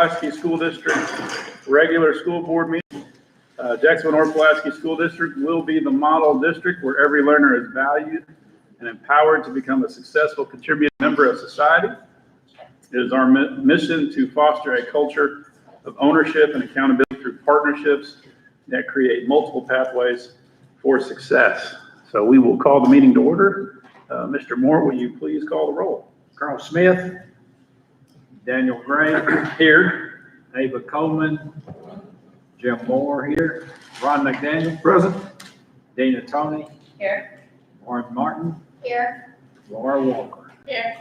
Pulaski School District regular school board meeting. Jacksonville North Pulaski School District will be the model district where every learner is valued and empowered to become a successful contributing member of society. It is our mission to foster a culture of ownership and accountability through partnerships that create multiple pathways for success. So we will call the meeting to order. Mr. Moore, will you please call the roll? Carl Smith, Daniel Gray, Here. Ava Coleman, Jim Moore here, Ron McDaniel, Present. Dana Tony, Here. Warren Martin, Here. Laura Walker. Here.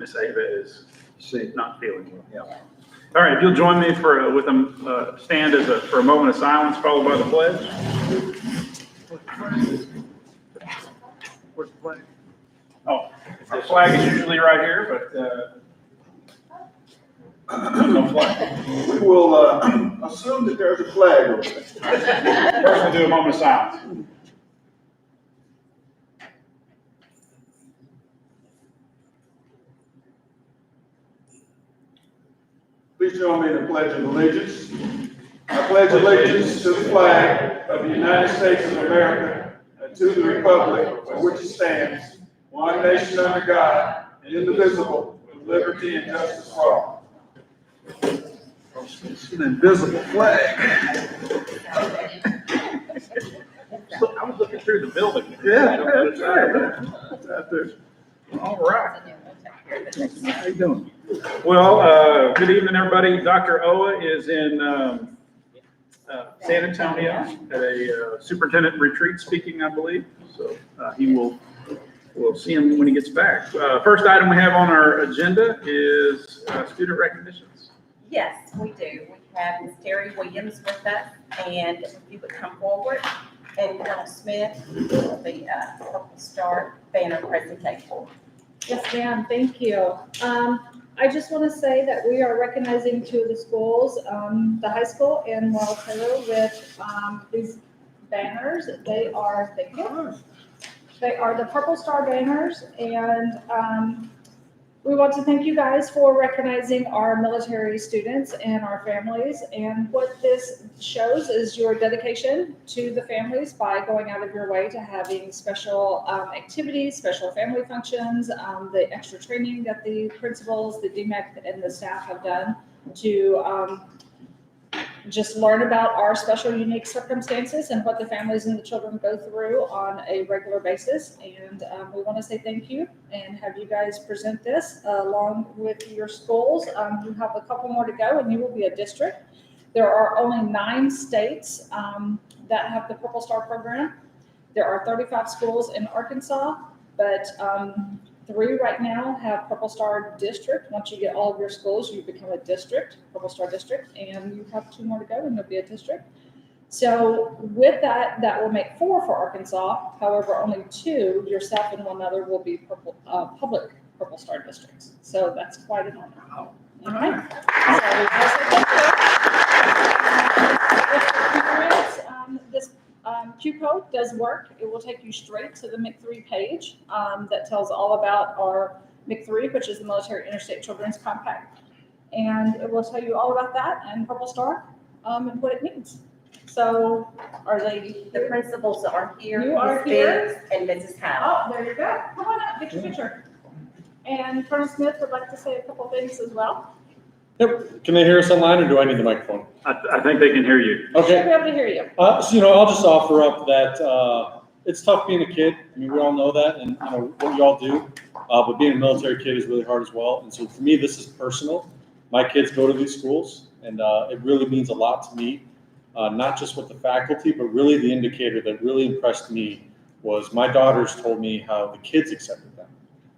Miss Ava is See, not feeling well. yeah. All right, if you'll join me with a stand for a moment of silence, followed by the pledge. Where's the flag? Oh, our flag is usually right here, but no flag. We will assume that there's a flag over there. First, we'll do a moment of silence. Please join me in the Pledge of Allegiance. I pledge allegiance to the flag of the United States of America and to the republic for which it stands, one nation under God, indivisible, with liberty and justice for all. It's an invisible flag. I was looking through the building. Yeah, that's right. It's out there. All right. How you doing? Well, good evening, everybody. Dr. Owa is in San Antonio at a superintendent retreat speaking, I believe. So we'll see him when he gets back. First item we have on our agenda is student recognitions. Yes, we do. We have Ms. Terry Williams with us, and if you would come forward, and Colonel Smith, the Purple Star banner presentation. Yes, ma'am, thank you. I just want to say that we are recognizing two of the schools, the high school and Wildtail, with these banners. They are, thank you. They are the Purple Star banners, and we want to thank you guys for recognizing our military students and our families. And what this shows is your dedication to the families by going out of your way to having special activities, special family functions, the extra training that the principals, the DMAC, and the staff have done to just learn about our special, unique circumstances and what the families and the children go through on a regular basis. And we want to say thank you and have you guys present this along with your schools. You have a couple more to go and you will be a district. There are only 9 states that have the Purple Star program. There are 35 schools in Arkansas, but 3 right now have Purple Star District. Once you get all of your schools, you become a district, Purple Star District, and you have 2 more to go and you'll be a district. So with that, that will make 4 for Arkansas. However, only 2, yourself and one other, will be public Purple Star districts. So that's quite an honor. Wow. All right. So we also thank you. This Q code does work. It will take you straight to the MIC3 page that tells all about our MIC3, which is the Military Interstate Children's Compact. And it will tell you all about that and Purple Star and what it means. So are they? The principals are here. You are Ms. here. Biggs and Mrs. Howell. Oh, there you go. Come on up, get your picture. And Colonel Smith would like to say a couple things as well. Yep. Can they hear us online, or do I need the microphone? I think they can hear you. Should be Okay. able to hear you. So, I'll just offer up that it's tough being a kid. I mean, we all know that, and what you all do. But being a military kid is really hard as well. And so for me, this is personal. My kids go to these schools, and it really means a lot to me. Not just with the faculty, but really the indicator that really impressed me was my daughters told me how the kids accepted them.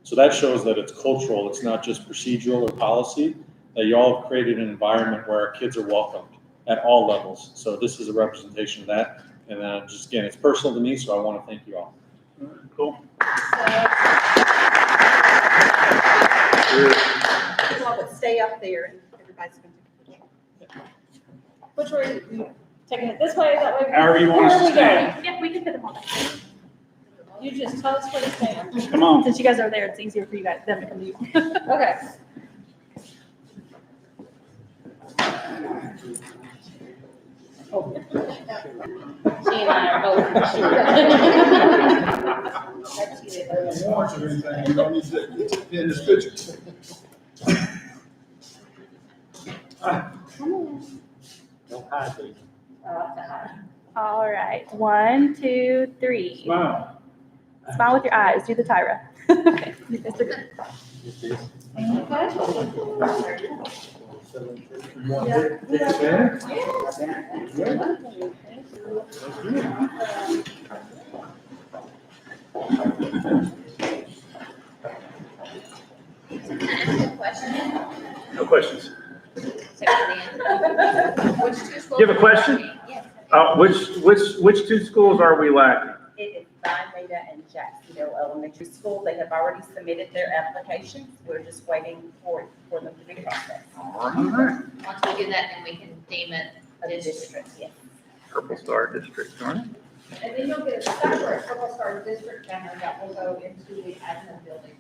So that shows that it's cultural. It's not just procedural or policy. That you all have created an environment where our kids are welcomed at all levels. So this is a representation of that. And just again, it's personal to me, so I want to thank you all. Cool. Well, but stay up there and everybody's going to take a picture. Which way are you taking it this way, that way? However you want us to Where are we stand. going? Yeah, we can put them on. You just tell us where to stand. Come on. Since you guys are there, it's easier for you guys, them to come to you. Okay. She and I are both sure. That's you. Warrants or anything, you don't need to be in this picture. Don't hide these. All right, 1, 2, 3. Smile. Smile with your eyes. Do the Tyra. Okay, you guys are good. You want to take the banner? No questions. Which two schools? You have a question? Yes. Which two schools are we lacking? It is Meta and Jacksonville Elementary School. They have already submitted their applications. We're just waiting for them to be processed. All right. Once we do that, then we can deem it A district, yes. Purple Star District, all right. And then you'll get a separate Purple Star District banner that will go into the admin building.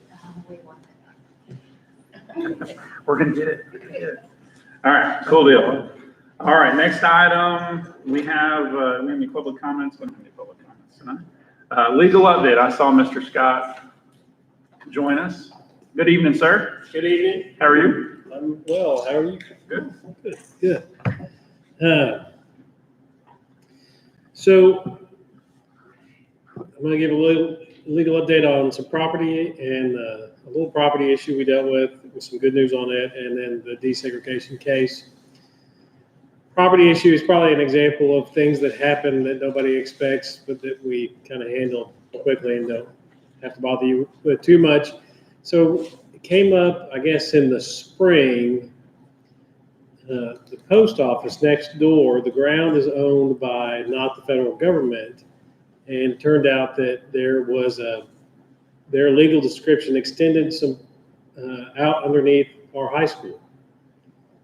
We want that. We're gonna get it. We're gonna get it. All right, cool deal. All right, next item, we have any public comments? We don't have any public comments tonight. Legal update. I saw Mr. Scott join us. Good evening, sir. Good evening. How are you? I'm well. How are you? Good. Good. So I'm going to give a little legal update on some property and a little property issue we dealt with some good news on it, and then the desegregation case. Property issue is probably an example of things that happen that nobody expects, but that we kind of handle quickly and don't have to bother you with too much. So it came up, I guess, in the spring. The post office next door, the ground is owned by not the federal government, and it turned out that there was their legal description extended some out underneath our high school.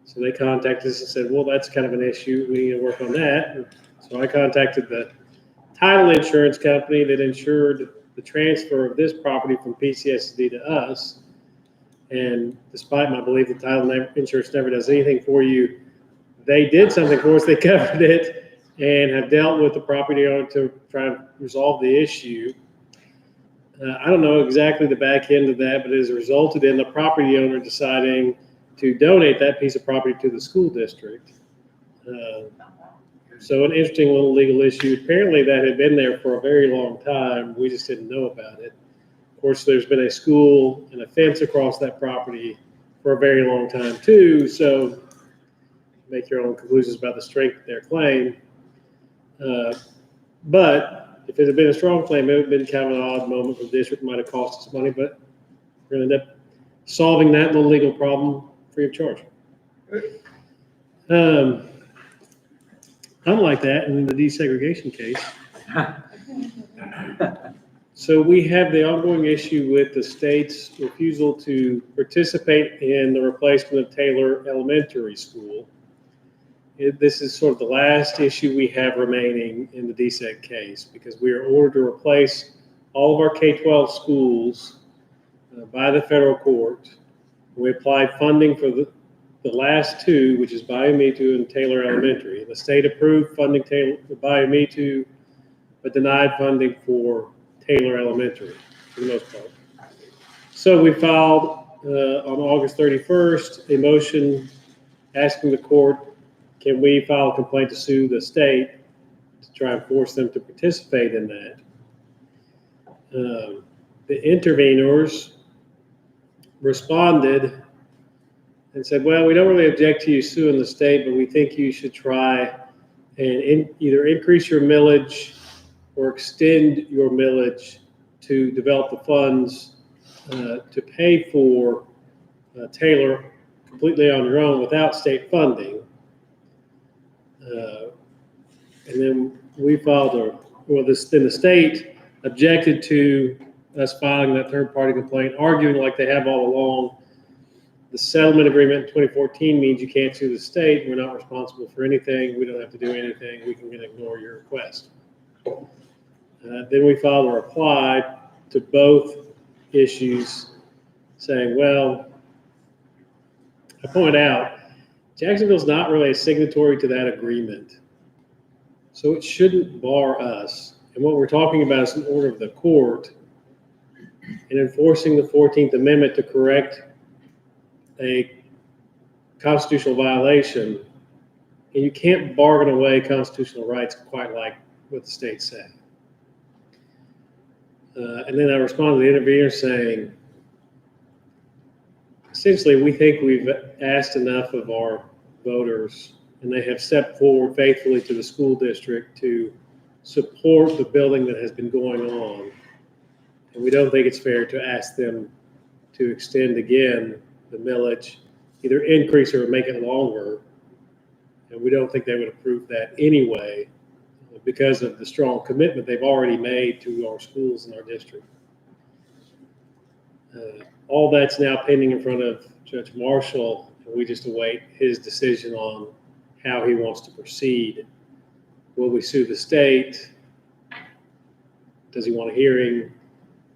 So they contacted us and said, well, that's kind of an issue. We need to work on that. And so I contacted the title insurance company that insured the transfer of this property from PCSD to us. And despite my belief that title insurance never does anything for you, they did something for us. They covered it and have dealt with the property owner to try and resolve the issue. I don't know exactly the back end of that, but it has resulted in the property owner deciding to donate that piece of property to the school district. So an interesting little legal issue. Apparently that had been there for a very long time. We just didn't know about it. Of course, there's been a school and a fence across that property for a very long time too. So make your own conclusions about the strength of their claim. But if it had been a strong claim, it would have been kind of an odd moment. The district might have cost us money, but we're going to end up solving that little legal problem free of charge. Unlike that, in the desegregation case, so we have the ongoing issue with the state's refusal to participate in the replacement of Taylor Elementary School. This is sort of the last issue we have remaining in the DSEG case, because we are ordered to replace all of our K-12 schools by the federal court. We applied funding for the last two, which is Bayou-Mitu and Taylor Elementary. The state approved funding Bayou-Mitu, but denied funding for Taylor Elementary for the most part. So we filed on August 31st a motion asking the court, can we file a complaint to sue the state to try and force them to participate in that? The intervenors responded and said, well, we don't really object to you suing the state, but we think you should try and either increase your millage or extend your millage to develop the funds to pay for Taylor completely on your own without state funding. And then we filed then the state objected to us filing that third-party complaint, arguing like they have all along. The settlement agreement in 2014 means you can't sue the state. We're not responsible for anything. We don't have to do anything. We can ignore your request. Then we filed a reply to both issues saying, well, I point out, Jacksonville's not really a signatory to that agreement. So it shouldn't bar us. And what we're talking about is an order of the court and enforcing the 14th Amendment to correct a constitutional violation. And you can't bargain away constitutional rights quite like what the state said. And then I respond to the intervener saying, essentially, we think we've asked enough of our voters, and they have stepped forward faithfully to the school district to support the building that has been going on. And we don't think it's fair to ask them to extend again the millage, either increase or make it longer. And we don't think they would approve that anyway, because of the strong commitment they've already made to our schools in our district. All that's now pending in front of Judge Marshall, and we just await his decision on how he wants to proceed. Will we sue the state? Does he want a hearing?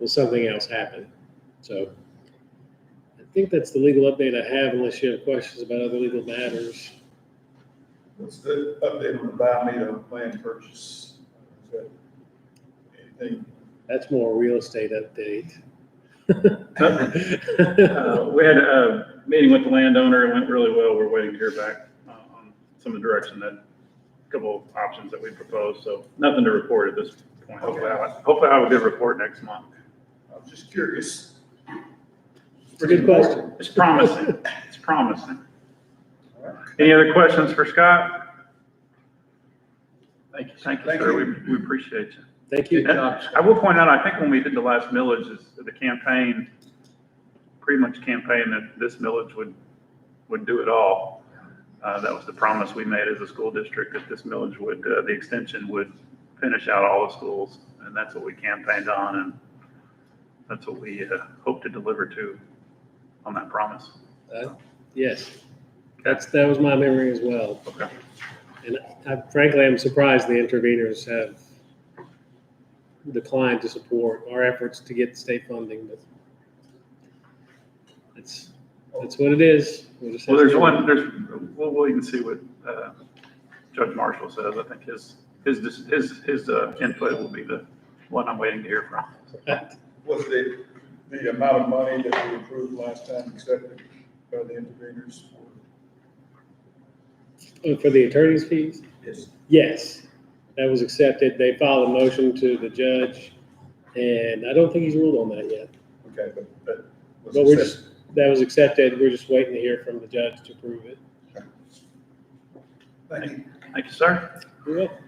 Will something else happen? So I think that's the legal update I have, unless you have questions about other legal matters. What's the update on the Biomeda land purchase? Is that anything? That's more real estate update. We had a meeting with the landowner. It went really well. We're waiting to hear back on some of the direction that, a couple of options that we proposed. So nothing to report at this point. Hopefully I'll have a good report next month. I was just curious. It's a good question. It's promising. It's promising. Any other questions for Scott? Thank you, sir. We appreciate you. Thank you. And I will point out, I think when we did the last millage, the campaign, pretty much campaigned that this millage would do it all. That was the promise we made as a school district, that this millage would, the extension would finish out all the schools. And that's what we campaigned on, and that's what we hope to deliver to on that promise. Yes, that was my memory as well. Okay. And frankly, I'm surprised the interveners have declined to support our efforts to get state funding, but that's what it is. Well, we'll wait and see what Judge Marshall says. I think his input will be the one I'm waiting to hear from. Was the amount of money that we approved last time accepted by the interveners? For the attorney's fees? Yes. Yes, that was accepted. They filed a motion to the judge, and I don't think he's ruled on that yet. Okay, but That was accepted. We're just waiting to hear from the judge to approve it. Thank you. Thank you, sir. You're welcome.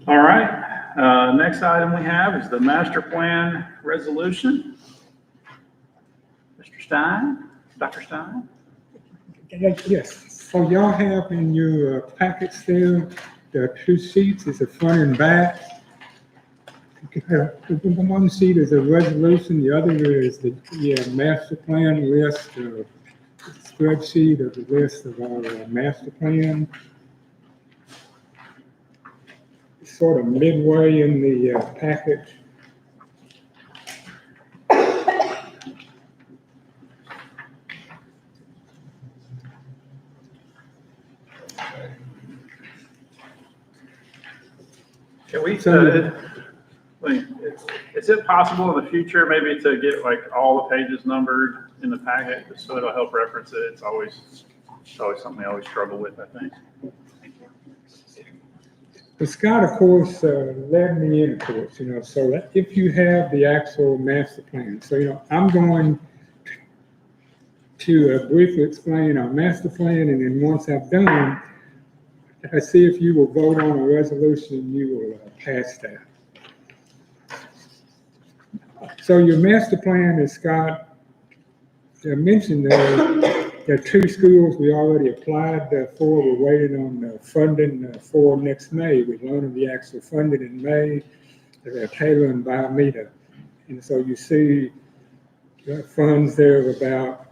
All right. Next item we have is the master plan resolution. Mr. Stein, Dr. Stein. Yes, so y'all have in your packets there, the two sheets, is the front and back. One sheet is a resolution, the other is the master plan list, spreadsheet of the list of our master plan. It's sort of midway in the package. Can we, is it possible in the future maybe to get like all the pages numbered in the packet, just so it'll help reference it? It's always something I always struggle with, I think. But Scott, of course, led me into it, so that if you have the actual master plan, so, I'm going to briefly explain our master plan, and then once I've done, I see if you will vote on a resolution, you will pass that. So your master plan, as Scott mentioned, there are two schools we already applied for. We're waiting on funding for next May. We learned the actual funding in May. They're Taylor and Biomeda. And so you see funds there of about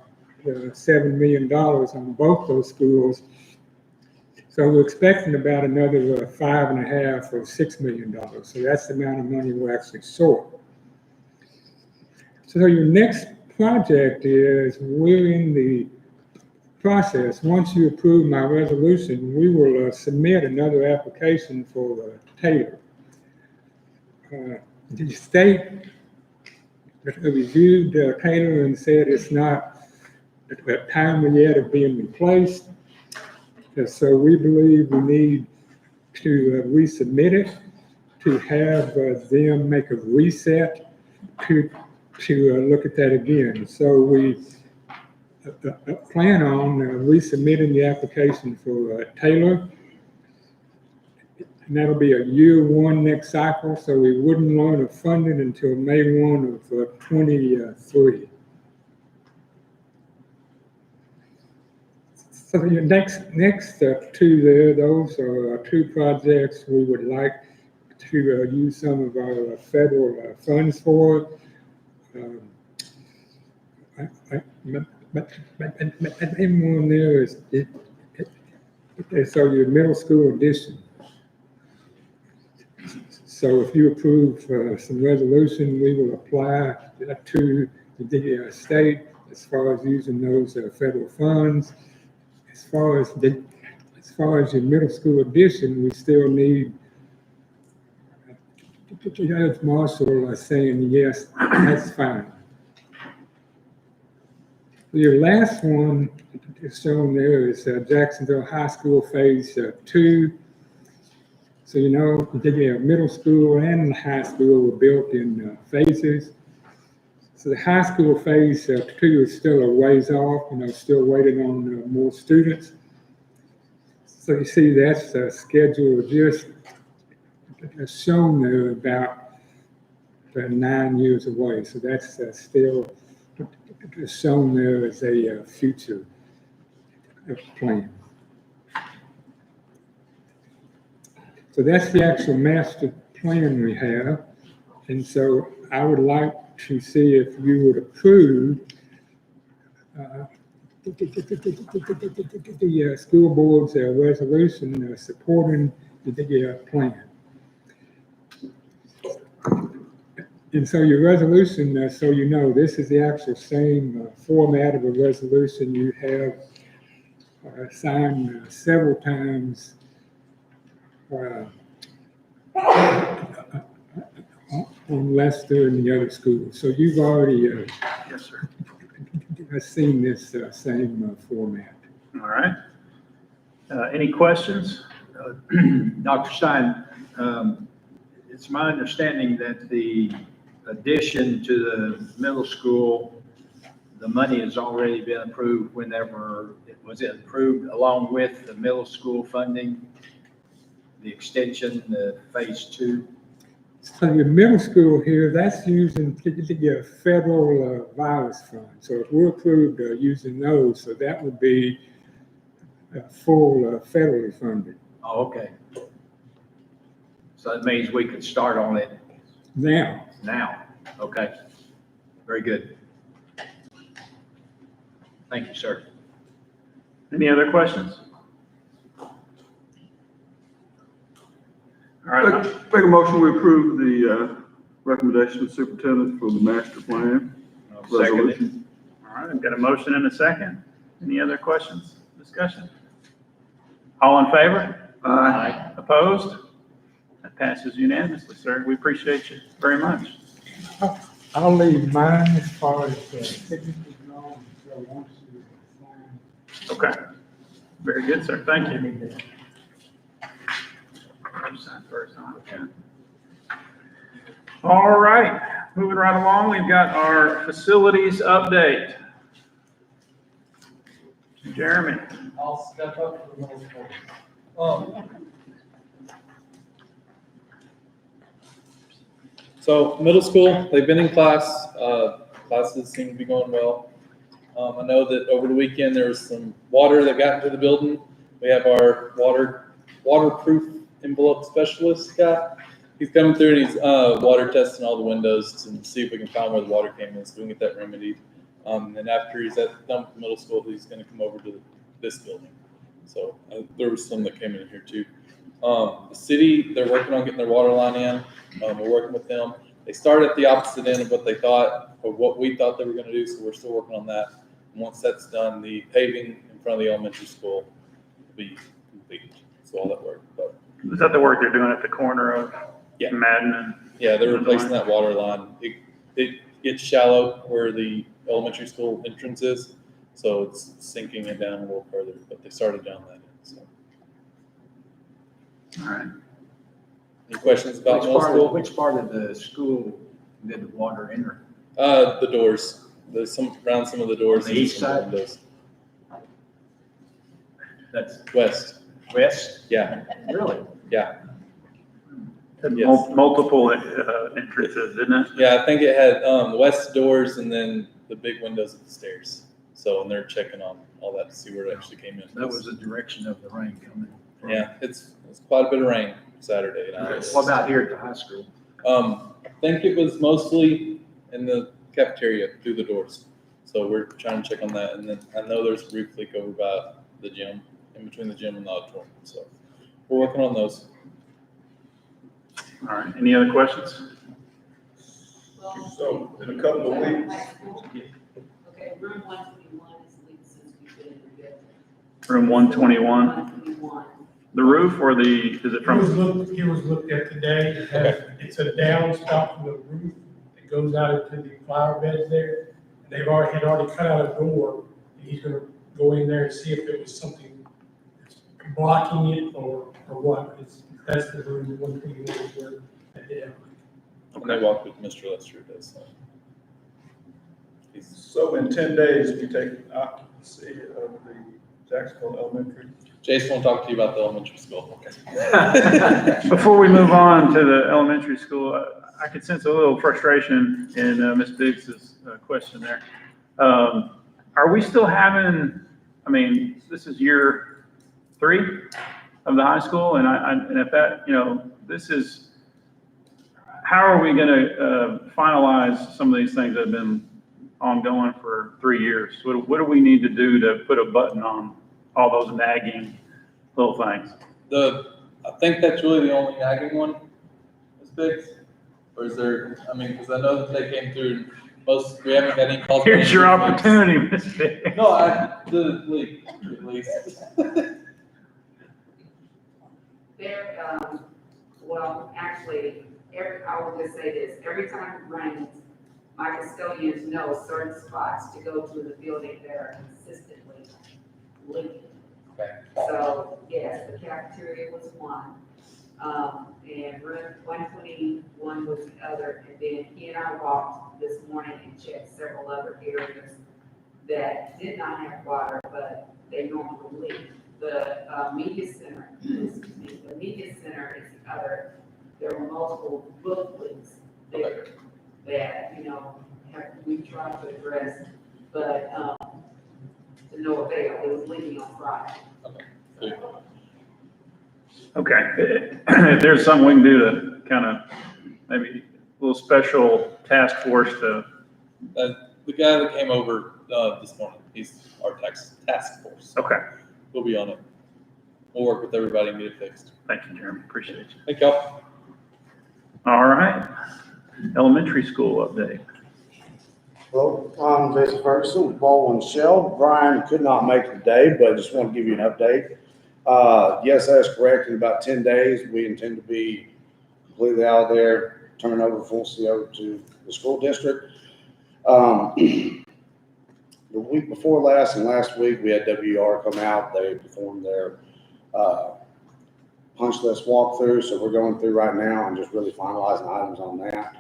$7 million on both those schools. So we're expecting about another $5.5 or $6 million. So that's the amount of money we're actually short. So your next project is we're in the process. Once you approve my resolution, we will submit another application for Taylor. The state reviewed Taylor and said it's not timely yet of being replaced. So we believe we need to resubmit it, to have them make a reset to look at that again. So we plan on resubmitting the application for Taylor. And that'll be a year one next cycle, so we wouldn't learn of funding until May 1 of 23. So the next two there, those are two projects we would like to use some of our federal funds for. But one there is, so your middle school addition. So if you approve some resolution, we will apply to the state as far as using those federal funds. As far as your middle school addition, we still need Judge Marshall saying yes, that's fine. Your last one is shown there is Jacksonville High School Phase 2. So you know, the middle school and the high school were built in phases. So the high school Phase 2 is still a ways off, still waiting on more students. So you see that's scheduled just shown there about 9 years away. So that's still shown there as a future plan. So that's the actual master plan we have. And so I would like to see if you would approve the school board's resolution supporting the plan. And so your resolution, so you know, this is the actual same format of a resolution you have signed several times on Lester and the other schools. So you've already Yes, sir. seen this same format. All right. Any questions? Dr. Stein, it's my understanding that the addition to the middle school, the money has already been approved whenever, was it approved along with the middle school funding, the extension, the Phase 2? So your middle school here, that's using the federal virus fund. So if we're approved using those, so that would be full federally funded. Oh, okay. So that means we could start on it Now, okay. Very good. Thank you, sir. Any other questions? All right. Make a motion, we approve the recommendation of the superintendent for the master plan I'll second it. resolution. All right, I've got a motion and a second. Any other questions, discussion? All in favor? Aye. Opposed? That passes unanimously, sir. We appreciate you very much. I'll leave mine as far as signatures go. So once you sign. Okay. Very good, sir. Thank you. You sign first, huh? Okay. All right, moving right along, we've got our facilities update. Jeremy. I'll step up for the middle school. So middle school, they've been in class. Classes seem to be going well. I know that over the weekend there was some water that got into the building. We have our waterproof envelope specialist guy. He's coming through and he's water testing all the windows to see if we can find where the water came in, so we can get that remedied. And after he's done with middle school, he's going to come over to this building. So there was some that came in here too. The city, they're working on getting their water line in. We're working with them. They started at the opposite end of what we thought they were going to do, so we're still working on that. And once that's done, the paving and front of the elementary school will be complete. So all that work, but Is that the work they're doing at the corner of Yeah. Madden and? yeah, they're replacing that water line. It gets shallow where the elementary school entrance is, so it's sinking it down a little further, but they started down that end, so. All right. Any questions about middle school? Which part of the school did the water enter? The doors, around some of the doors. On the and east some side? windows. That's West, west? yeah, Really? yeah. Had Yes. multiple entrances, didn't it? Yeah, I think it had, west doors and then the big windows at the stairs. So, and they're checking on all that to see where it actually came in. That was the direction of the rain coming. from. Yeah, it's quite a bit of rain Saturday. And What about here at the high school? I think it was mostly in the cafeteria through the doors. So we're trying to check on that. And then I know there's a roof leak over by the gym, in between the gym and the auditorium. So we're working on those. All right, any other questions? So in a couple of weeks, Okay, room 121 is leaked since we've been in the building. Room 121, 121. the roof or is it It was from? looked at today. It's a downspout from the roof that goes out into the flower beds there. And they've already cut out a door, and he's gonna go in there and see if it was something that's blocking it or what. That's the room 121 where that did happen. And I walked with Mr. Lester today, so. so in 10 days, we take occupancy of the Jacksonville Elementary. Jason will talk to you about the elementary school. Before we move on to the elementary school, I could sense a little frustration in Ms. Biggs's question there. Are we still having, I mean, this is year 3 of the high school, and if that, this is, how are we gonna finalize some of these things that have been ongoing for 3 years? What do we need to do to put a button on all those nagging little things? I think that's really the only nagging one, Ms. Biggs? Or is there, because I know that they came through, we haven't got any calls. Here's your opportunity, Ms. Biggs. No, the leak, at least. There, well, actually, I will just say this, every time it rains, my custodians know certain spots to go to in the building that are consistently leaking. Okay. So, yes, the cafeteria was one, and room 121 was the other, and then he and I walked this morning and checked several other areas that did not have water, but they normally leak. The media center, is the other, there were multiple book leaks there that, we tried to address, but, to no avail, it was leaking on Friday. Good. Okay, if there's something we can do to kind of, maybe a little special task force to, The guy that came over this morning, he's our task force. okay, We'll be on it. We'll work with everybody and get it fixed. thank you, Jeremy, appreciate you. Thank y'all. All right, elementary school update. Hello, I'm Jason Ferguson with Baldwin Shell. Brian could not make it today, but I just want to give you an update. Yes, that's correct. In about 10 days, we intend to be completely out of there, turn over full CO to the school district. The week before last and last week, we had WR come out. They performed their punch list walkthrough, so we're going through right now and just really finalizing items on that.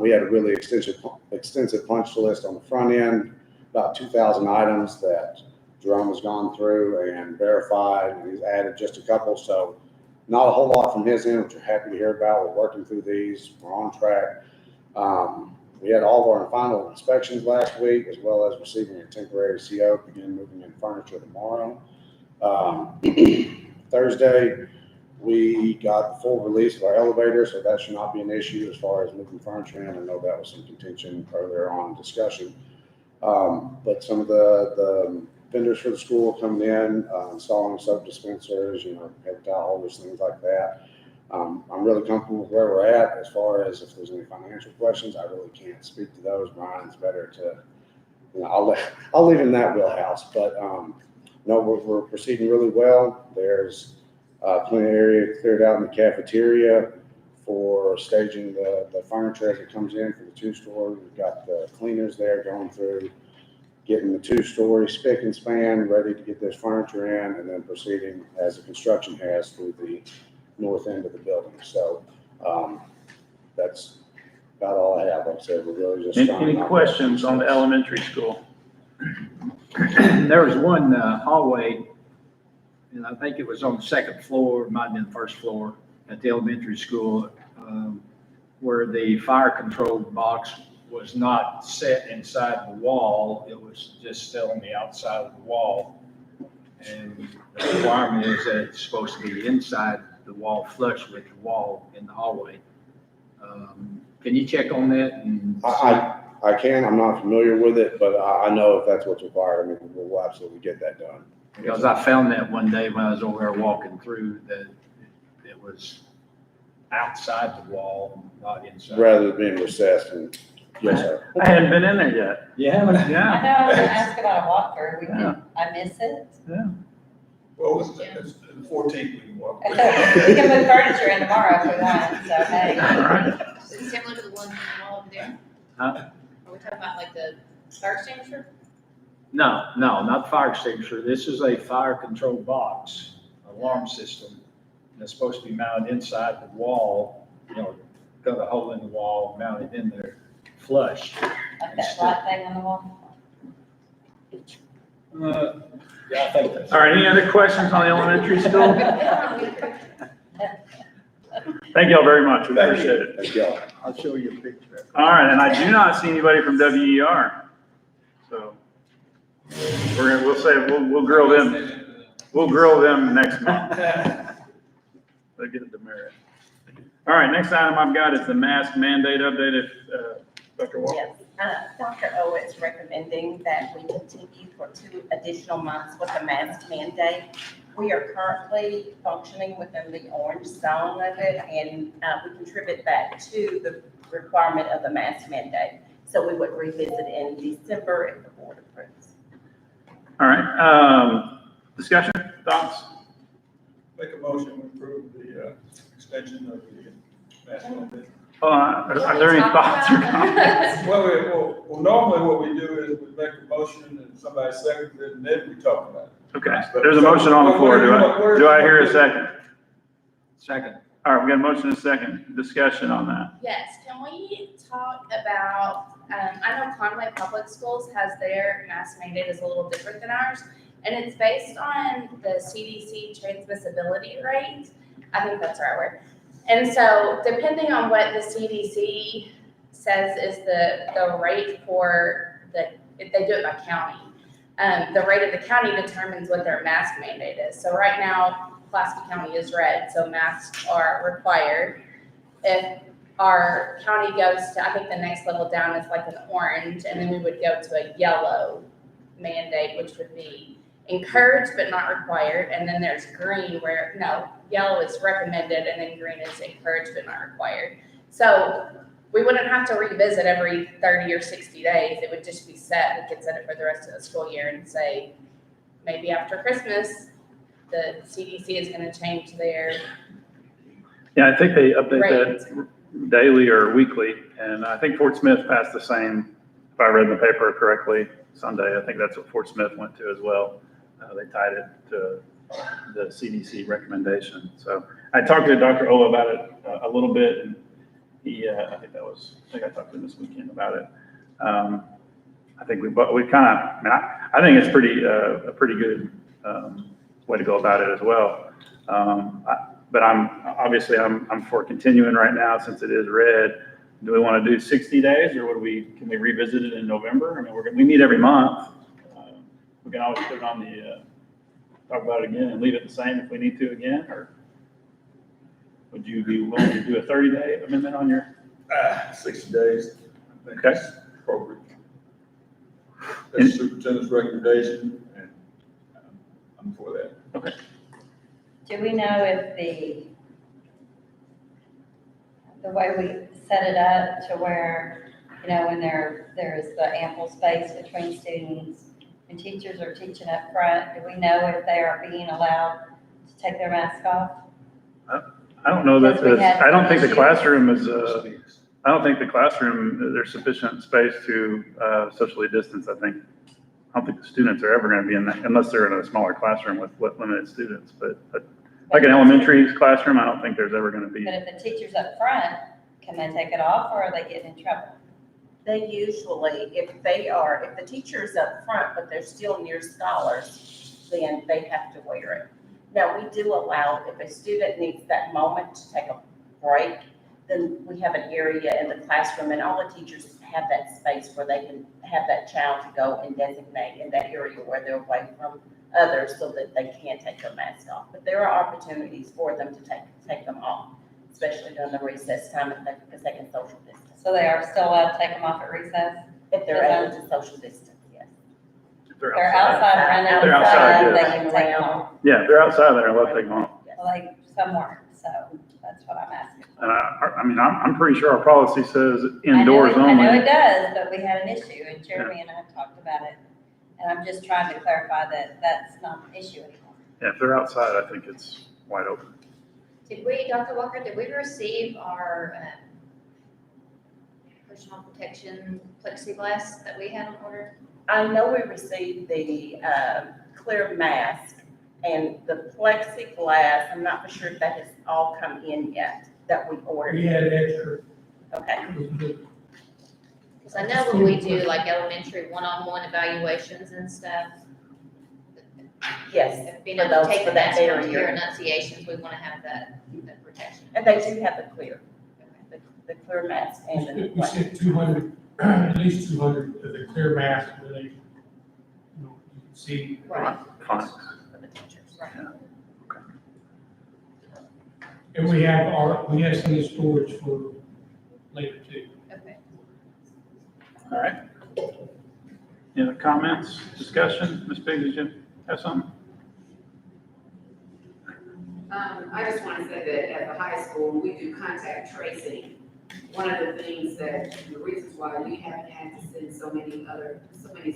We had a really extensive punch list on the front end, about 2,000 items that Jerome has gone through and verified, and he's added just a couple, so not a whole lot from his end, which we're happy to hear about. We're working through these, we're on track. We had all of our final inspections last week, as well as receiving a temporary CO, begin moving in furniture tomorrow. Thursday, we got the full release of our elevator, so that should not be an issue as far as moving furniture in. I know that was some contention earlier on in discussion. But some of the vendors for the school coming in, installing soap dispensers, paper towel holders, things like that. I'm really comfortable with where we're at. As far as if there's any financial questions, I really can't speak to those. Brian's better to, I'll leave in that wheelhouse. But no, we're proceeding really well. There's plenty of area cleared out in the cafeteria for staging the furniture as it comes in for the two-story. We've got the cleaners there going through, getting the two-story spick and span ready to get this furniture in, and then proceeding as the construction has through the north end of the building. So that's about all I have. Like I said, we're really just trying. Any questions on the elementary school? There was one hallway, and I think it was on the second floor, it might have been the first floor at the elementary school, where the fire control box was not set inside the wall. It was just still on the outside of the wall. And the requirement is that it's supposed to be inside the wall, flush with the wall in the hallway. Can you check on that? And I can. I'm not familiar with it, but I know if that's what's required, I mean, we'll absolutely get that done. because I found that one day when I was over there walking through, that it was outside the wall, not inside. Rather than being recessed and, yes, sir. I hadn't been in there yet. You haven't? I know, Yeah. I was gonna ask about a walkthrough, Yeah. I miss it. Well, it's the 14th we can walk. We can move furniture in tomorrow if we want, so hey. All right. Is it similar to the one over there? Huh? Are we talking about like the fire extinguisher? No, not the fire extinguisher. This is a fire control box, alarm system that's supposed to be mounted inside the wall, cut a hole in the wall, mounted in there, flush. Like that black thing on the wall. Yeah, I think that's. All right, any other questions on the elementary school? Thank y'all very much, we appreciate it. Thank y'all. I'll show you a picture. All right, and I do not see anybody from WER, so we'll grill them next month. They'll get a demerit. All right, next item I've got is the mask mandate update, Dr. Walker. Yes, Dr. O is recommending that we continue for 2 additional months with the mask mandate. We are currently functioning within the orange zone of it, and we contribute that to the requirement of the mask mandate. So we would revisit in December if the board approves. All right, discussion, thoughts? Make a motion to approve the extension of the mask mandate. Are there any thoughts or comments? Well, normally what we do is we make a motion and somebody seconds it and then we talk about it. Okay, there's a motion on the floor. Do I hear a second? Second. All right, we got a motion and a second. Discussion on that. Yes, can we talk about, I know Conway Public Schools has their mask mandate is a little different than ours, and it's based on the CDC transmissibility rate. I think that's the right word. And so depending on what the CDC says is the rate for if they do it by county, the rate of the county determines what their mask mandate is. So right now, Pulaski County is red, so masks are required. If our county goes to, I think the next level down is like an orange, and then we would go to a yellow mandate, which would be encouraged but not required. And then there's green where, yellow is recommended, and then green is encouraged but not required. So we wouldn't have to revisit every 30 or 60 days. It would just be set. We could set it for the rest of the school year and say, maybe after Christmas, the CDC is going to change their Yeah, I think they update rate. that daily or weekly, and I think Fort Smith passed the same, if I read the paper correctly, Sunday. I think that's what Fort Smith went to as well. They tied it to the CDC recommendation. So I talked to Dr. O about it a little bit, and he, I think I talked to him this weekend about it. I think we kind of, I think it's a pretty good way to go about it as well. But I'm for continuing right now since it is red. Do we want to do 60 days or can we revisit it in November? I mean, we meet every month. We can always put it on talk about it again and leave it the same if we need to again, or would you be willing to do a 30-day amendment on your? 60 days, I think Okay. is appropriate. That's the superintendent's recommendation, and I'm for that. Okay. Do we know if the way we set it up to where, when there is the ample space between students, and teachers are teaching up front, do we know if they are being allowed to take their mask off? I don't know that, Because we had I don't think the issues. classroom is, I don't think the classroom, there's sufficient space to socially distance, I think. I don't think the students are ever gonna be in that, unless they're in a smaller classroom with limited students, but like an elementary classroom, I don't think there's ever gonna be. But if the teacher's up front, can they take it off or are they getting in trouble? They usually, if the teacher is up front, but they're still near scholars, then they have to wear it. Now, we do allow, if a student needs that moment to take a break, then we have an area in the classroom and all the teachers have that space where they can have that child to go and designate in that area where they're away from others so that they can take their mask off. But there are opportunities for them to take them off, especially during the recess time because they can social distance. So they are still allowed to take them off at recess? If they're able to social distance, yes. If they're They're outside, running If they're outside, outside, they yes. can take them off. Yeah, if they're outside, they're allowed to take them off. Well, like some weren't, so that's what I'm asking. And I mean, I'm pretty sure our policy says I know indoors it- I know it only. does, but we had an issue and Jeremy and I talked about it. And I'm just trying to clarify that that's not an issue anymore. Yeah, if they're outside, I think it's wide open. Did we, Dr. Walker, did we receive our personal protection plexiglass that we had on order? I know we received the clear mask and the plexiglass. I'm not for sure if that has all come in yet, that we ordered. We had extra. Okay. Because I know when we do like elementary one-on-one evaluations and stuff, Yes, if being for able to those, take for the that mask off area. your enunciations, we want to have that protection. And they do have the clear, the clear mask and the We sent 200, at least 200 of the clear mask where they, you know, you can see. Right. Fine. for the teachers. And we have some in storage for later too. Okay. All right. Any other comments, discussion? Ms. Biggs, did you have something? I just want to say that at the high school, we do contact tracing. One of the things that, the reasons why we haven't had to send so many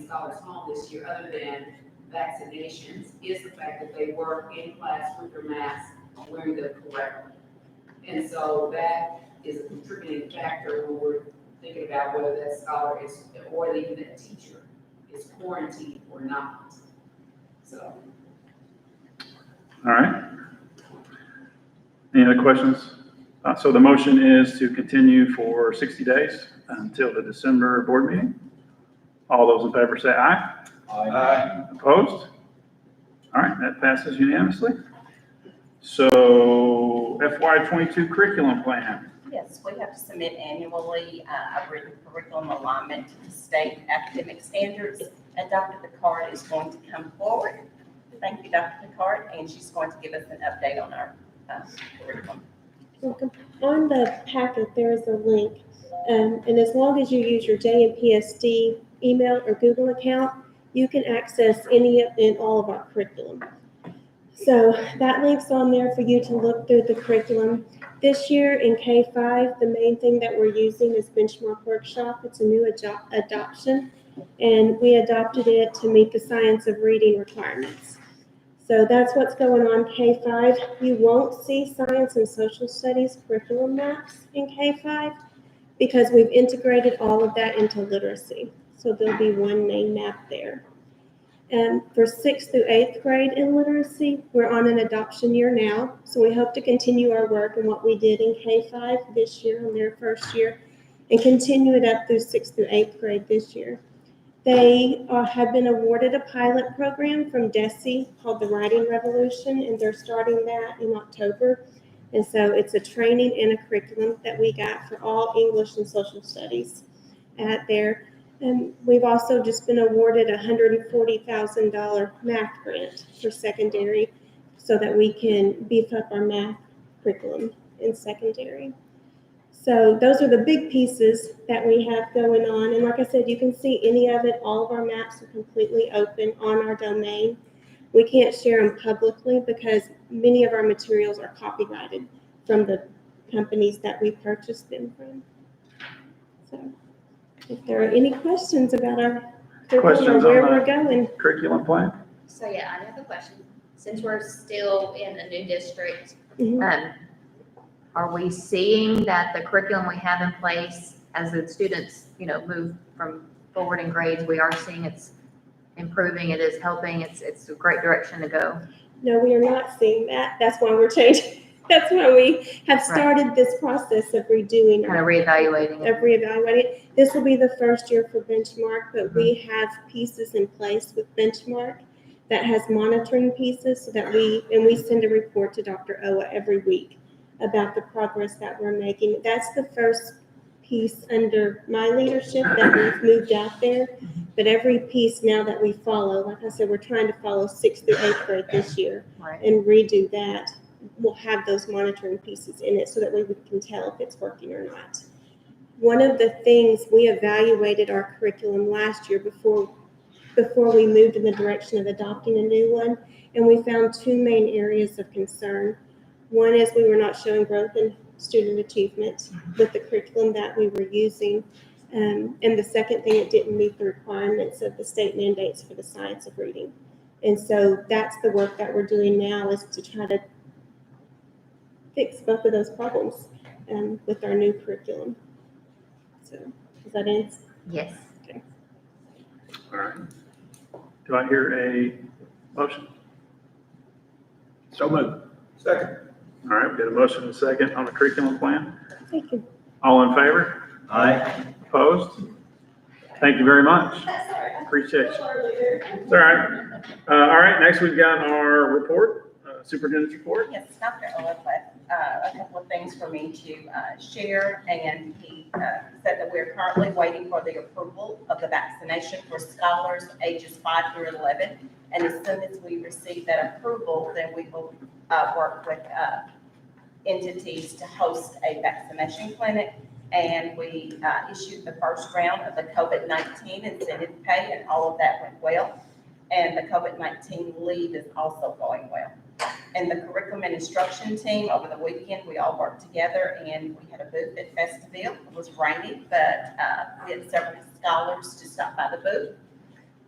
scholars home this year, other than vaccinations, is the fact that they work in class with their masks, wearing them correctly. And so that is a contributing factor when we're thinking about whether that scholar is, or even that teacher is quarantined or not. So. All right. Any other questions? So the motion is to continue for 60 days until the December board meeting. All those in favor say aye. Aye. Opposed? All right, that passes unanimously. So FY22 curriculum plan. Yes, we have to submit annually a written curriculum alignment to the state academic standards. And Dr. Picard is going to come forward. Thank you, Dr. Picard, and she's going to give us an update on our curriculum. Welcome. On the packet, there is a link, and as long as you use your JNPSD email or Google account, you can access any and all of our curriculum. So that link's on there for you to look through the curriculum. This year in K-5, the main thing that we're using is Benchmark Workshop. It's a new adoption, and we adopted it to meet the science of reading requirements. So that's what's going on K-5. You won't see science and social studies curriculum maps in K-5 because we've integrated all of that into literacy. So there'll be one main map there. And for 6th through 8th grade in literacy, we're on an adoption year now. So we hope to continue our work and what we did in K-5 this year on their first year and continue it up through 6th through 8th grade this year. They have been awarded a pilot program from DESE called the Writing Revolution, and they're starting that in October. And so it's a training and a curriculum that we got for all English and social studies at there. And we've also just been awarded a $140,000 math grant for secondary so that we can beef up our math curriculum in secondary. So those are the big pieces that we have going on. And like I said, you can see any of it. All of our maps are completely open on our domain. We can't share them publicly because many of our materials are copyrighted from the companies that we purchased them from. So if there are any questions about our Questions where on we're the going. curriculum plan? So yeah, I have a question. Since we're still in a new district, Mhm. are we seeing that the curriculum we have in place as the students, move from forward in grades, we are seeing it's improving, it is helping, it's a great direction to go? No, we are not seeing that. That's why we're changing. That's why we have started this process of redoing. Kind of reevaluating it. Of reevaluating. This will be the first year for benchmark, but we have pieces in place with benchmark that has monitoring pieces so that we send a report to Dr. Owa every week about the progress that we're making. That's the first piece under my leadership that we've moved out there. But every piece now that we follow, like I said, we're trying to follow 6th through 8th grade this year and redo that. We'll have those monitoring pieces in it so that we can tell if it's working or not. One of the things, we evaluated our curriculum last year before we moved in the direction of adopting a new one, and we found two main areas of concern. One is we were not showing growth in student achievement with the curriculum that we were using. And the second thing, it didn't meet the requirements of the state mandates for the science of reading. And so that's the work that we're doing now, is to try to fix both of those problems with our new curriculum. So, does that answer? Yes. Okay. All right. Do I hear a motion? So moved. Second. All right, we got a motion and a second on the curriculum plan. Thank you. All in favor? Aye. Opposed? Thank you very much. Appreciate you. It's all right. All right, next we've got our report, superintendent's report. Yes, Dr. Owen left a couple of things for me to share, and he said that we're currently waiting for the approval of the vaccination for scholars ages 5 through 11. And as soon as we receive that approval, then we will work with entities to host a vaccination clinic. And we issued the first round of the COVID-19 incentive pay, and all of that went well. And the COVID-19 leave is also going well. And the curriculum and instruction team, over the weekend, we all worked together and we had a booth at Festivale. It was raining, but we had several scholars to stop by the booth.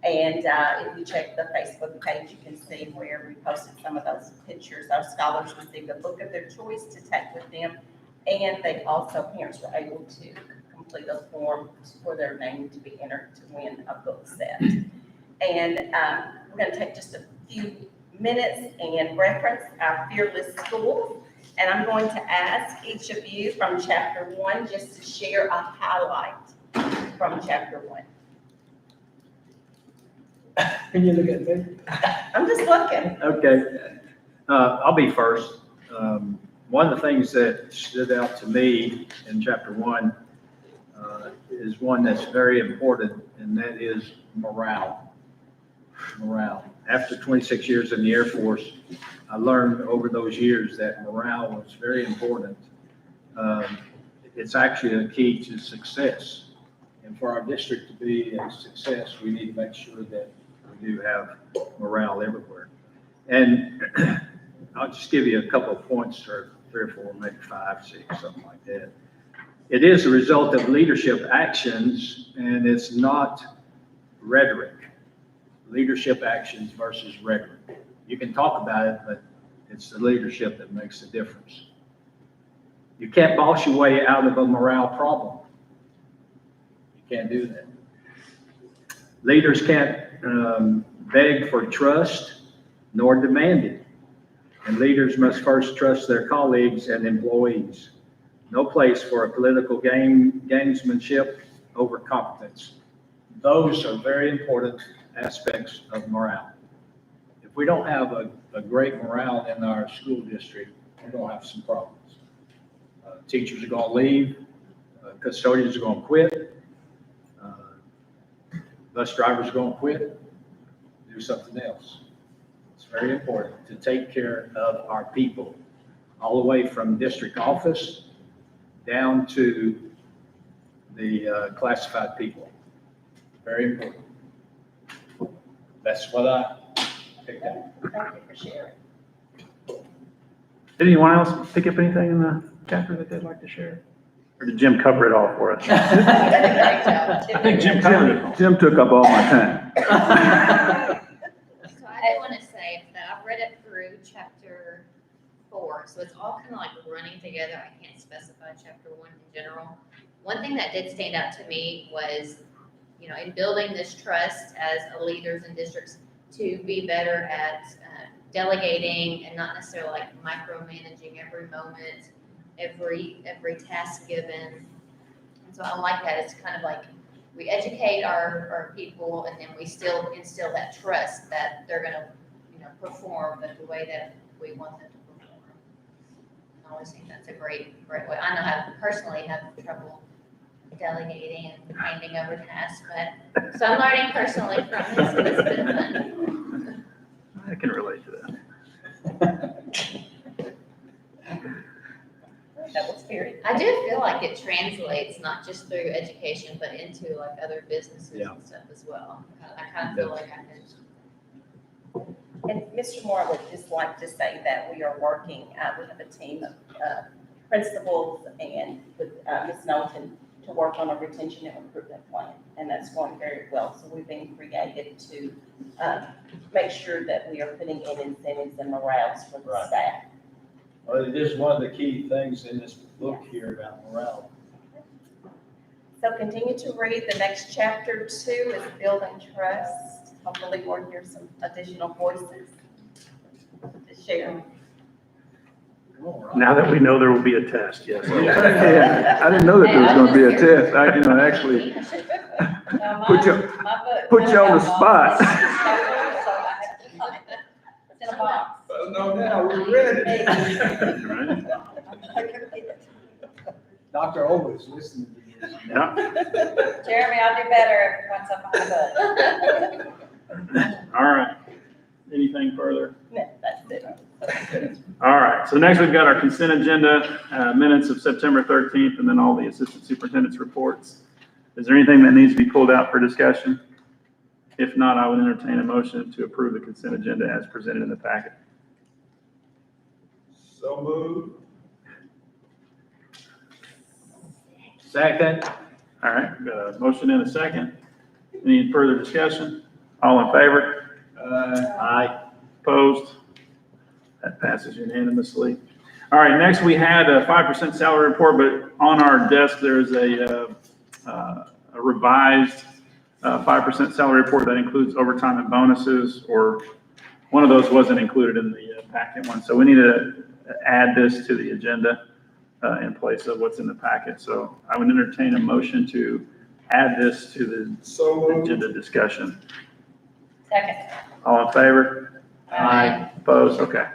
And if you check the Facebook page, you can see where we posted some of those pictures. Our scholars received a book of their choice to take with them. And they also, parents were able to complete a form for their name to be entered to win a book set. And we're going to take just a few minutes and reference our fearless schools. And I'm going to ask each of you from chapter 1 just to share a highlight from chapter 1. Can you look at me? I'm just looking. Okay. I'll be first. One of the things that stood out to me in chapter 1 is one that's very important, and that is morale. Morale. After 26 years in the Air Force, I learned over those years that morale was very important. It's actually a key to success. And for our district to be a success, we need to make sure that we do have morale everywhere. And I'll just give you a couple of points, or 3 or 4, maybe 5, 6, something like that. It is a result of leadership actions, and it's not rhetoric. Leadership actions versus rhetoric. You can talk about it, but it's the leadership that makes the difference. You can't boss your way out of a morale problem. You can't do that. Leaders can't beg for trust nor demand it. And leaders must first trust their colleagues and employees. No place for a political gamesmanship over competence. Those are very important aspects of morale. If we don't have a great morale in our school district, we're going to have some problems. Teachers are going to leave. Custodians are going to quit. Bus drivers are going to quit. Do something else. It's very important to take care of our people, all the way from district office down to the classified people. Very important. That's what I picked up. Thank you for sharing. Did anyone else pick up anything in the chapter that they'd like to share? Or did Jim cover it all for us? Great job. I think Jim covered it all. Jim took up all my time. So I do want to say that I've read it through chapter 4, so it's all kind of like running together. I can't specify chapter 1 in general. One thing that did stand out to me was, you know, in building this trust as leaders in districts to be better at delegating and not necessarily like micromanaging every moment, every task given. And so I like that. It's kind of like we educate our people, and then we still instill that trust that they're going to, you know, perform the way that we want them to perform. I always think that's a great way. I know I personally have trouble delegating and handing over tasks, but so I'm learning personally from this, but it's been fun. I can relate to that. That was very. I do feel like it translates not just through education, but into like other businesses and stuff as well. I kind of feel like I can. And Mr. Moore would just like to say that we are working, we have a team of principals and with Ms. Knowlton to work on a retention and recruitment plan, and that's going very well. So we've been created to make sure that we are putting in incentives and morales for the staff. Well, it is one of the key things in this book here about morale. So continue to read. The next chapter 2 is building trust. Hopefully we'll hear some additional voices to share. Now that we know there will be a test, yes. Yeah, I didn't know that there was gonna be a test. I, actually put you on the spot. It's in a box. No, now we're ready. Dr. Always listening to this. Yeah. Jeremy, I'll do better if once I find a book. All right. Anything further? No, that's it. All right. So next we've got our consent agenda, minutes of September 13th, and then all the assistant superintendent's reports. Is there anything that needs to be pulled out for discussion? If not, I would entertain a motion to approve the consent agenda as presented in the packet. So moved. Second. All right. Got a motion and a second. Any further discussion? All in favor? Aye. Opposed? That passes unanimously. All right, next we had a 5% salary report, but on our desk, there's a revised 5% salary report that includes overtime and bonuses, or one of those wasn't included in the packet one. So we need to add this to the agenda in place of what's in the packet. So I would entertain a motion to add this to the agenda discussion. Second. All in favor? Aye. Opposed? Okay.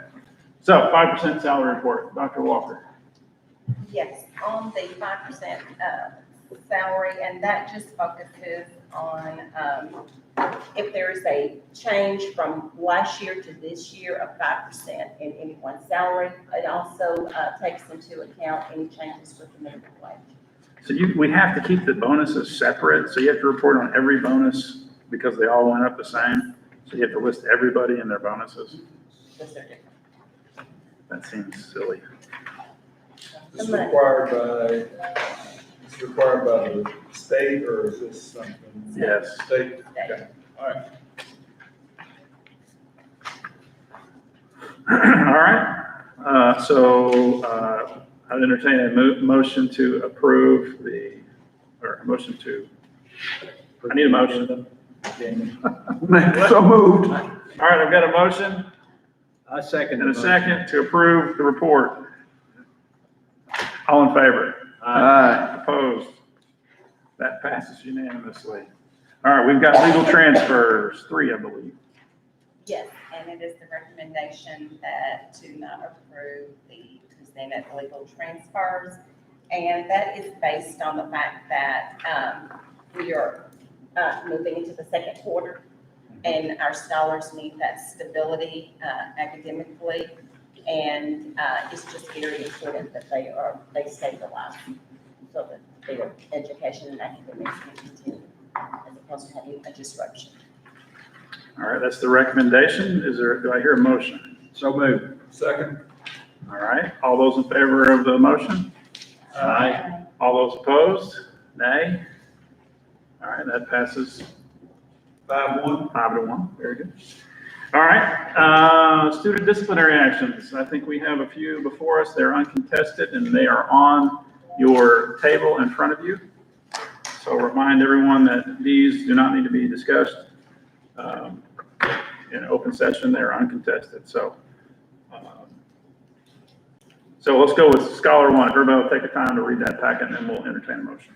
So 5% salary report, Dr. Walker. Yes, on the 5% salary, and that just focuses on if there is a change from last year to this year of 5% in anyone's salary. It also takes into account any changes with the minimum wage. So we have to keep the bonuses separate, so you have to report on every bonus because they all went up the same. So you have to list everybody and their bonuses. Because they're different. That seems silly. It's required by the state, or is this something? Yes. State? Okay. All right. All right. I'd entertain a motion to approve I need a motion. So moved. All right, I've got a motion I second. and a second to approve the report. All in favor? Aye. Opposed? That passes unanimously. All right, we've got legal transfers, 3, I believe. Yes, and it is the recommendation that to not approve the presented legal transfers. And that is based on the fact that we are moving into the second quarter, and our scholars need that stability academically. And it's just very important that they stabilize so that their education and academics can continue as opposed to having a disruption. All right, that's the recommendation. Do I hear a motion? So moved. Second. All right, all those in favor of the motion? Aye. All those opposed? Nay? All right, that passes 5-1. 5-1. Very good. All right, student disciplinary actions. I think we have a few before us. They're uncontested and they are on your table in front of you. So remind everyone that these do not need to be discussed in open session. They're uncontested. So let's go with Scholar 1. Everybody will take the time to read that packet and then we'll entertain a motion.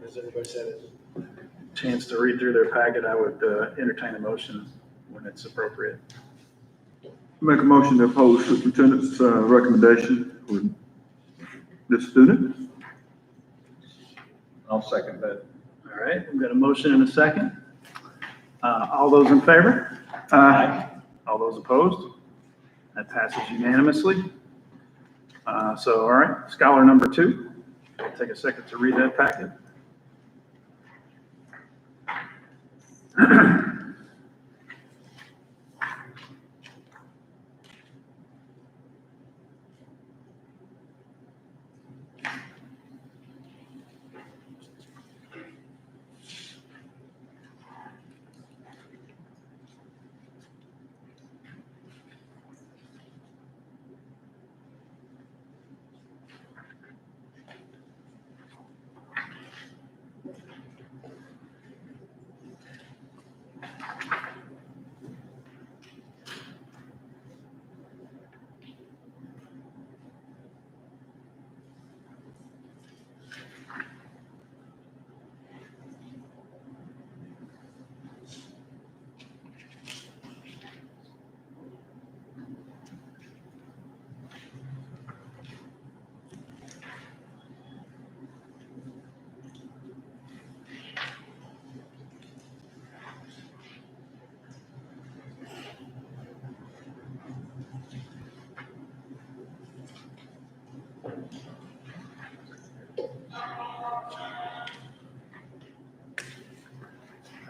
Does everybody say it? Chance to read through their packet, I would entertain a motion when it's appropriate. Make a motion to oppose superintendent's recommendation for this student. I'll second that. All right, we've got a motion and a second. All those in favor? Aye. All those opposed? That passes unanimously. So, all right, Scholar number 2. I'll take a second to read that packet.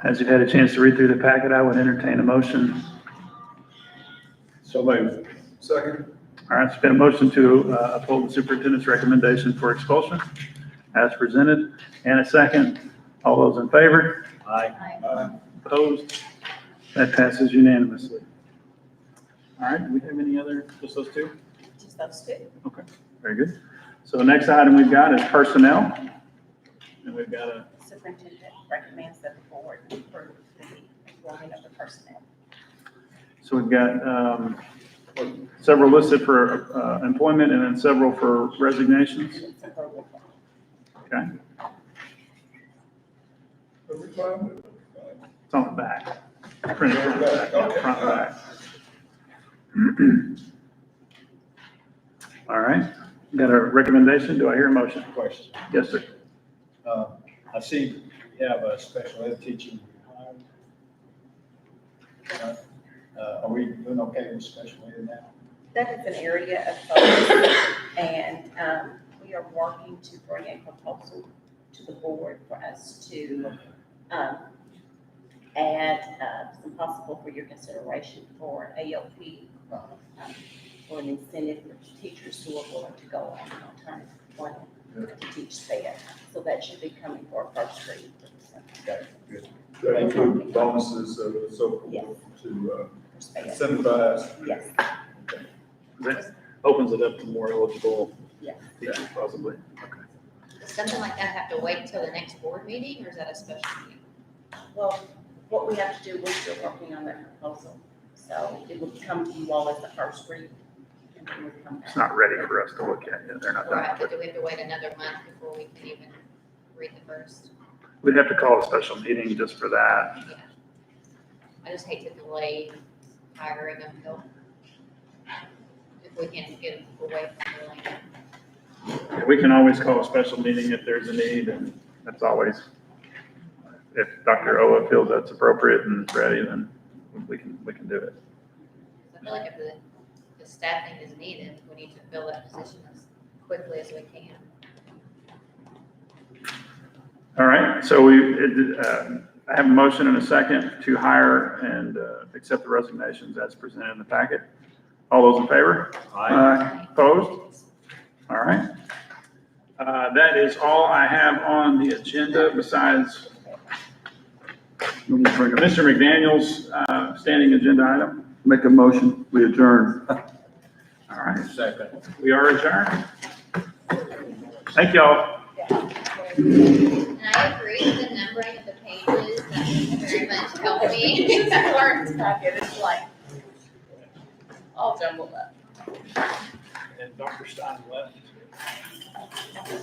As you've had a chance to read through the packet, I would entertain a motion. So moved. Second. All right, it's been a motion to uphold the superintendent's recommendation for expulsion as presented, and a second. All those in favor? Aye. Opposed? That passes unanimously. All right, do we have any other, just those two? Just those two. Okay, very good. So the next item we've got is personnel. And we've got a Superintendent recommends that the board approve the employment of the personnel. So we've got several listed for employment and then several for resignations. Okay. It's on the back. Print it front and back. Front and back. All right, got a recommendation? Do I hear a motion? Question. Yes, sir. I see you have a special ed teaching hired. Are we doing okay with special ed now? That is an area of focus, and we are working to bring a proposal to the board for us to add some possible for your consideration for ALP, for an incentive for teachers who are willing to go on an alternative plan to teach SPED. So that should be coming for a first read. Okay, good. That include bonuses, so Yes. to SPED. incentivize. Yes. That opens it up to more eligible Yes. teachers possibly. Does something like that have to wait till the next board meeting, or is that a special meeting? Well, what we have to do, we're still working on that proposal. So it will come to you all as the first read. And then we'll come back. It's not ready for us to look at yet. They're not done. Right, but do we have to wait another month before we can even read the first? We'd have to call a special meeting just for that. Yeah. I just hate to delay hiring them till, if we can get them away from the lane. We can always call a special meeting if there's a need, and that's always, if Dr. Owa feels that's appropriate and ready, then we can do it. I feel like if the staffing is needed, we need to fill that position as quickly as we can. All right, so I have a motion and a second to hire and accept the resignations as presented in the packet. All those in favor? Aye. Opposed? All right. That is all I have on the agenda besides Mr. McDaniel's standing agenda item. Make a motion, we adjourn. All right, Second. we are adjourned. Thank y'all. And I agree with the numbering of the pages, that very much helped me. It's like all jumbled up. And Dr. Stein left.